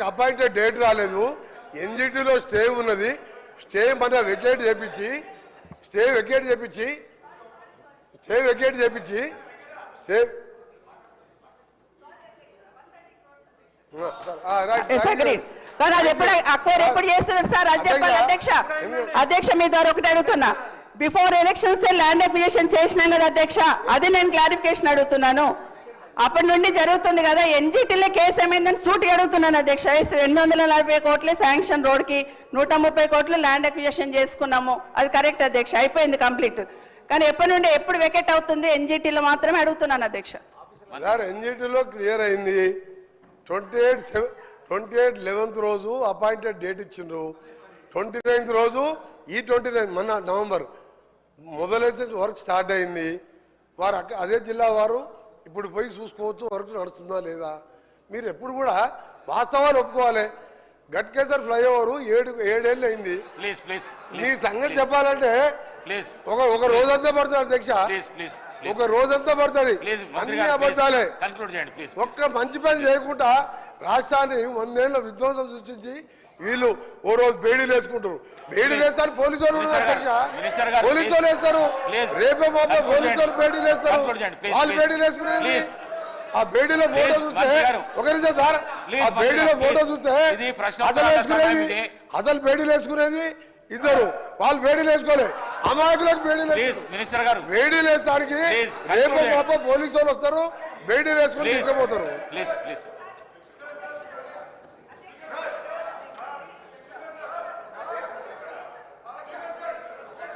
Appointed date రాలేదు, ఎన్జిటిలో stay ఉన్నది, stay మన వెకేట్ చేపించి స్టే ఎప్పుడు చేస్తున్నారు సార్ అది చెప్పాలి అధ్యక్ష మీ ద్వారా ఒకటి అడుగుతున్నా. బిఫోర్ ఎలక్షన్స్ ల్యాండ్ అక్విజిషన్ చేసినాం కదా అధ్యక్ష, అది నేను క్లారిఫికేషన్ అడుగుతున్నాను. అప్పటి నుండి జరుగుతుంది కదా, ఎన్జిటీలో కేసు ఏమైందని సూటిగా అడుగుతున్నాను అధ్యక్ష. 240 కోట్లే శాంక్షన్ రోడ్కి, 130 కోట్లు ల్యాండ్ అక్విజిషన్ చేసుకున్నాము, అది కరెక్ట్ అధ్యక్ష, అయిపోయింది కంప్లీట్. కానీ ఎప్పటి నుండి ఎప్పుడు వెకెట్ అవుతుంది ఎన్జిటీలో మాత్రమే అడుగుతున్నాను అధ్యక్ష. ఎన్జిటీలో క్లియర్ అయింది. 28/11 రోజు అపాయింటెడ్ డేట్ ఇచ్చిండ్రు. 29th రోజు ఈ 29 మొన్న నవంబర్ మొబైలైజేషన్ వర్క్ స్టార్ట్ అయింది. వారు అదే జిల్లా వారు ఇప్పుడు పోయి చూసుకోవచ్చు వర్క్ నడుస్తుందా లేదా. మీరు ఎప్పుడు కూడా వాస్తవాలు ఒప్పుకోవాలి. గట్కేసర్ ఫ్లైఓవర్ 7 ఏళ్ళు అయింది. మీ సంగతి చెప్పాలంటే ఒక రోజంతా పడుతుంది అధ్యక్ష, ఒక రోజంతా పడుతుంది. అన్ని అబద్ధాలే. ఒక్క మంచి పని చేయకుండా రాష్ట్రాన్ని 100 ఏళ్ళ విధ్వంసం సృష్టించి వీళ్ళు ఓ రోజు బేడీలు వేసుకుంటారు. బేడీలు వేస్తారు పోలీసు వాళ్ళు అధ్యక్ష, పోలీసు వాళ్ళు వేస్తారు. రేపే మాపే పోలీసు వాళ్ళు బేడీలు వేస్తారు. వాళ్ళు బేడీలు వేసుకునేది ఆ బేడీలో ఫోటో చూస్తే ఒక నిమిషం సార్, ఆ బేడీలో ఫోటో చూస్తే అసలు బేడీలు వేసుకునేది ఇద్దరు, వాళ్ళు బేడీలు వేసుకోలేదు. అమాయకులకు బేడీలు బేడీలు వేస్తానికి రేపు మాప పోలీసు వాళ్ళు వస్తారు, బేడీలు వేసుకొని తీసుకుపోతారు.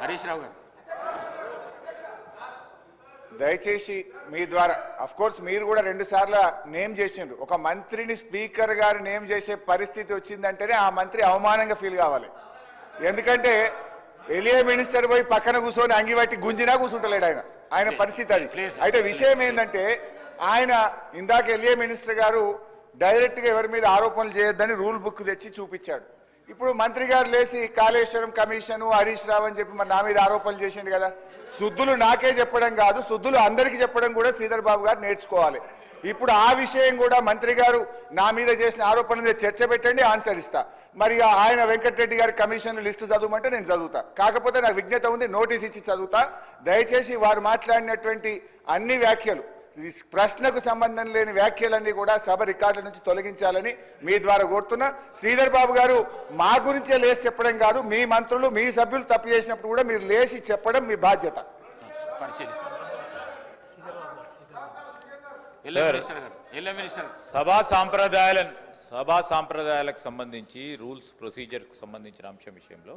హరీష్ రావు గారు దయచేసి మీ ద్వారా, అఫ్ కోర్స్ మీరు కూడా 2 సార్లు నేమ్ చేసిండ్రు. ఒక మంత్రిని స్పీకర్ గారు నేమ్ చేసే పరిస్థితి వచ్చిందంటేనే ఆ మంత్రి అవమానంగా ఫీల్ కావాలి. ఎందుకంటే ఎలియా మినిస్టర్ పోయి పక్కన కూర్చొని అంగిబట్టి గుంజినా కూర్చుంటలేడు ఆయన పరిస్థితి అది. అయితే విషయం ఏంటంటే ఆయన ఇందాక ఎలియా మినిస్టర్ గారు డైరెక్ట్గా ఎవరి మీద ఆరోపణలు చేయొద్దని రూల్ బుక్ తెచ్చి చూపించాడు. ఇప్పుడు మంత్రి గారు లేచి కాళేశ్వరం కమిషను హరీష్ రావు అని చెప్పి మరి నా మీద ఆరోపణలు చేసిండు కదా. శుద్ధులు నాకే చెప్పడం కాదు, శుద్ధులు అందరికీ చెప్పడం కూడా శ్రీధర్ బాబు గారు నేర్చుకోవాలి. ఇప్పుడు ఆ విషయం కూడా మంత్రి గారు నా మీద చేసిన ఆరోపణల మీద చర్చ పెట్టండి, ఆన్సర్ ఇస్తా. మరి ఆయన వెంకటరెడ్డి గారి కమిషన్ లిస్టు చదవమంటే నేను చదువుతా. కాకపోతే నాకు విజ్ఞత ఉంది, నోటీస్ ఇచ్చి చదువుతా. దయచేసి వారు మాట్లాడినటువంటి అన్ని వ్యాఖ్యలు, ప్రశ్నకు సంబంధం లేని వ్యాఖ్యలన్నీ కూడా సభ రికార్డుల నుంచి తొలగించాలని మీ ద్వారా కోరుతున్నా. శ్రీధర్ బాబు గారు మా గురించే లేచి చెప్పడం కాదు, మీ మంత్రులు మీ సభ్యులు తప్పు చేసినప్పుడు కూడా మీరు లేచి చెప్పడం మీ బాధ్యత. సభా సాంప్రదాయాలకు సంబంధించి రూల్స్ ప్రొసీజర్కి సంబంధించిన అంశం విషయంలో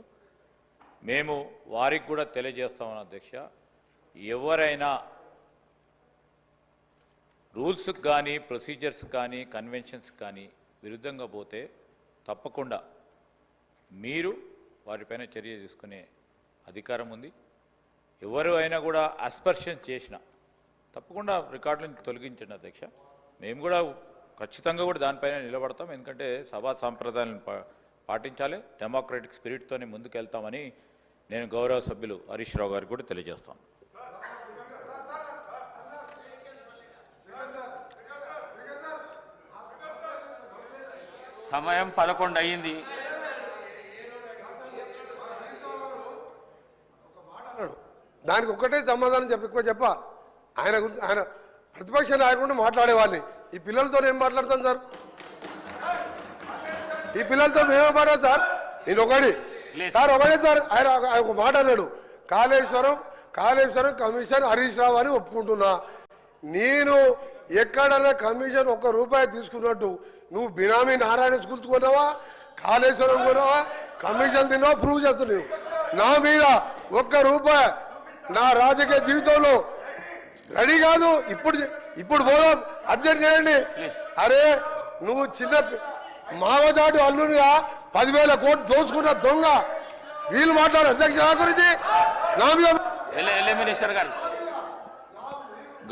మేము వారికి కూడా తెలియజేస్తామని అధ్యక్ష. ఎవరైనా రూల్స్కి కానీ ప్రొసీజర్స్ కానీ కన్వెన్షన్స్ కానీ విరుద్ధంగా పోతే తప్పకుండా మీరు వారిపైన చర్య తీసుకునే అధికారం ఉంది. ఎవరు అయినా కూడా అస్పర్షన్ చేసినా తప్పకుండా రికార్డులను తొలగించండి అధ్యక్ష. మేము కూడా ఖచ్చితంగా కూడా దానిపైన నిలబడతాం. ఎందుకంటే సభా సాంప్రదాయాలను పాటించాలి, డెమోక్రటిక్ స్పిరిట్తోనే ముందుకు వెళ్తామని నేను గౌరవ సభ్యులు హరీష్ రావు గారికి కూడా తెలియజేస్తాను. సమయం 11 అయ్యింది. దానికి ఒక్కటే సమాధానం చెప్ప ఆయన ప్రతిపక్ష నాయకుడు మాట్లాడేవాళ్ళని ఈ పిల్లలతో ఏం మాట్లాడతాను సార్? ఈ పిల్లలతో మేమే మాట్లాడు సార్. నేను ఒకటే సార్ ఆయన ఒక మాట అన్నాడు, కాళేశ్వరం కమిషన్ హరీష్ రావు అని ఒప్పుకుంటున్నా. నేను ఎక్కడన్నా కమిషన్ ₹1 తీసుకున్నట్టు నువ్వు బినామీ నారాయణ స్కూల్స్ కొన్నావా, కాళేశ్వరం కొన్నావా, కమిషన్ తిన్నావా ప్రూవ్ చేస్తున్నావు. నా మీద ₹1 నా రాజకీయ జీవితంలో రెడీ కాదు. ఇప్పుడు పోదాం, అర్జెంట్ చేయండి. అరే నువ్వు చిన్న మావజాటు అల్లునిగా 10,000 కోట్లు దోచుకున్న దొంగ వీళ్ళు మాట్లాడు అధ్యక్ష నా గురించి. నా మీద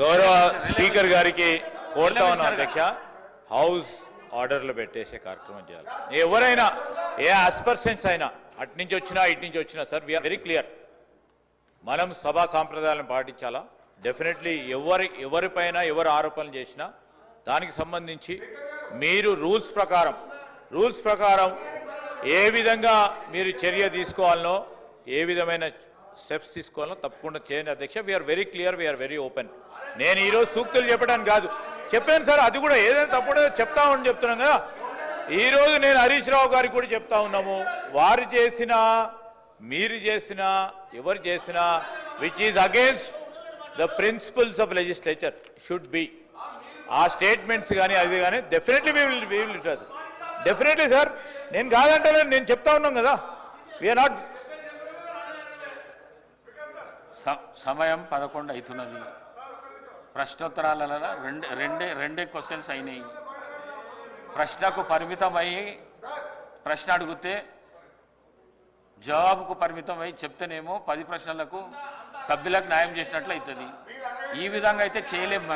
గౌరవ స్పీకర్ గారికి కోరుతా ఉన్నాం అధ్యక్ష, హౌస్ ఆర్డర్లు పెట్టేసే కార్యక్రమం చేయాలి. ఎవరైనా ఏ అస్పర్షన్స్ అయినా అటు నుంచి వచ్చినా ఇటు నుంచి వచ్చినా సార్ వీఆర్ వెరీ క్లియర్. మనం సభా సాంప్రదాయాలను పాటించాలా. డెఫినెట్లీ ఎవరిపైన ఎవరు ఆరోపణలు చేసినా దానికి సంబంధించి మీరు రూల్స్ ప్రకారం రూల్స్ ప్రకారం ఏ విధంగా మీరు చర్య తీసుకోవాలనో ఏ విధమైన స్టెప్స్ తీసుకోవాలనో తప్పకుండా చేయండి అధ్యక్ష. We are very clear, we are very open. నేను ఈరోజు సూక్తులు చెప్పడానికి కాదు, చెప్పాను సార్, అది కూడా ఏదైనా తప్పుడే చెప్తామని చెప్తున్నాం కదా. ఈరోజు నేను హరీష్ రావు గారికి కూడా చెప్తా ఉన్నాము, వారు చేసిన మీరు చేసిన ఎవరు చేసినా which is against the principles of legislature should be, ఆ స్టేట్మెంట్స్ కానీ అది కానీ definitely we will definitely sir. నేను కాదంటే నేను చెప్తా ఉన్నాం కదా, వీఆర్ నాట్. సమయం 11 అవుతున్నది. ప్రశ్నోత్తరాలలో రెండే క్వశ్చన్స్ అయినాయి. ప్రశ్నకు పరిమితమై ప్రశ్న అడిగితే జవాబుకు పరిమితమై చెప్తేనేమో 10 ప్రశ్నలకు సభ్యులకు న్యాయం చేసినట్లు అవుతుంది. ఈ విధంగా అయితే చేయలేము.